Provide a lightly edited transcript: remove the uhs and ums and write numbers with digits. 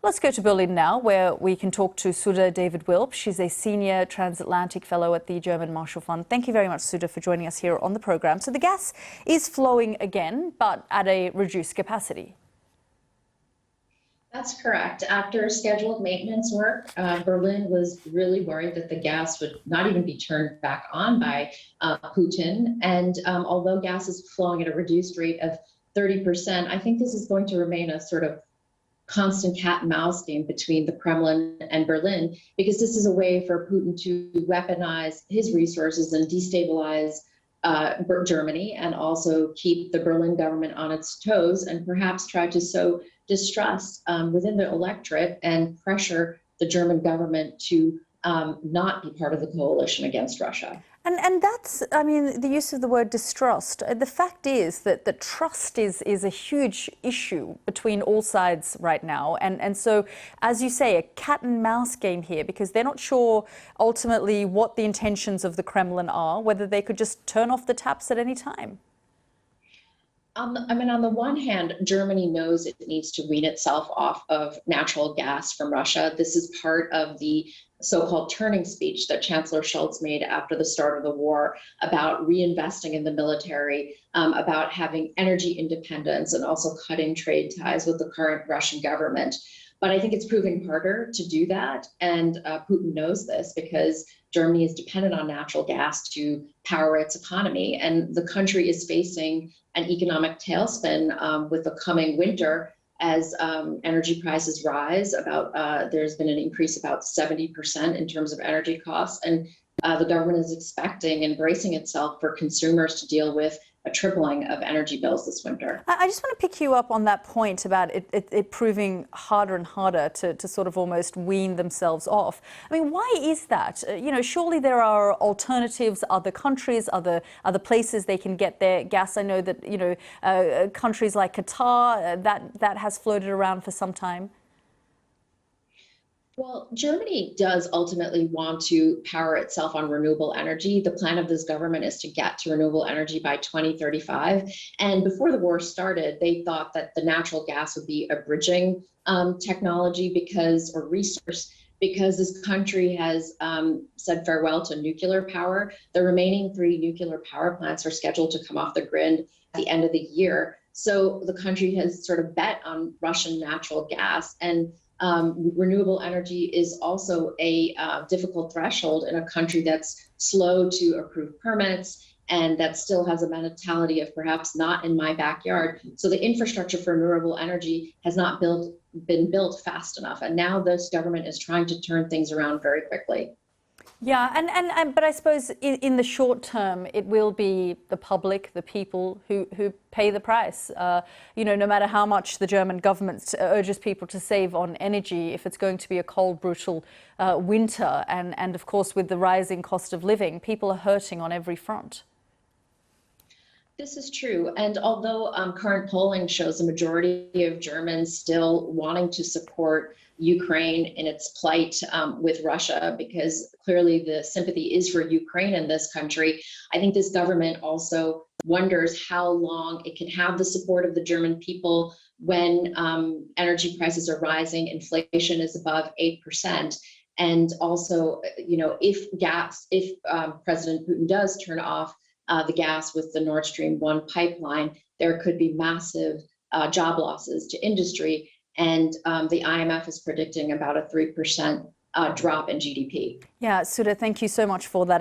Let's go to Berlin now, where we can talk to Sudha David-Wilp. She's a senior transatlantic fellow at the German Marshall Fund. Thank you very much, Sudha, for joining us here on the program. So the gas is flowing again, but at a reduced capacity. That's correct. After scheduled maintenance work, Berlin was really worried that the gas would not even be turned back on by Putin. And although gas is flowing at a reduced rate of 30%, I think this is going to remain a sort of constant cat and mouse game between the Kremlin and Berlin, because this is a way for Putin to weaponize his resources and destabilize Germany, and also keep the Berlin government on its toes and perhaps try to sow distrust within the electorate and pressure the German government to not be part of the coalition against Russia. And that's, I mean, the use of the word distrust. The fact is that the trust is a huge issue between all sides right now. And so, as you say, a cat and mouse game here, because they're not sure ultimately what the intentions of the Kremlin are, whether they could just turn off the taps at any time. I mean, on the one hand, Germany knows it needs to wean itself off of natural gas from Russia. This is part of the so-called turning speech that Chancellor Scholz made after the start of the war about reinvesting in the military, about having energy independence, and also cutting trade ties with the current Russian government. But I think it's proving harder to do that. And Putin knows this because Germany is dependent on natural gas to power its economy. And the country is facing an economic tailspin with the coming winter as energy prices rise. There's been an increase about 70% in terms of energy costs. And the government is expecting and bracing itself for consumers to deal with a tripling of energy bills this winter. I just want to pick you up on that point about it proving harder and harder to sort of almost wean themselves off. I mean, why is that? You know, surely there are alternatives, other countries, other places they can get their gas. I know that, you know, countries like Qatar, that has floated around for some time. Well, Germany does ultimately want to power itself on renewable energy. The plan of this government is to get to renewable energy by 2035. And before the war started, they thought that the natural gas would be a bridging technology or resource, because this country has said farewell to nuclear power. The remaining 3 nuclear power plants are scheduled to come off the grid at the end of the year. So the country has sort of bet on Russian natural gas. And renewable energy is also a difficult threshold in a country that's slow to approve permits and that still has a mentality of perhaps not in my backyard. So the infrastructure for renewable energy has not been built fast enough. And now this government is trying to turn things around very quickly. Yeah, but I suppose in the short term, it will be the public, the people who pay the price. You know, no matter how much the German government urges people to save on energy, if it's going to be a cold, brutal winter, and of course with the rising cost of living, people are hurting on every front. This is true. And although current polling shows a majority of Germans still wanting to support Ukraine in its plight with Russia, because clearly the sympathy is for Ukraine in this country, I think this government also wonders how long it can have the support of the German people when energy prices are rising, inflation is above 8%. And also, you know, if President Putin does turn off the gas with the Nord Stream 1 pipeline, there could be massive job losses to industry. And the IMF is predicting about a 3% drop in GDP. Yeah, Sudha, thank you so much for that.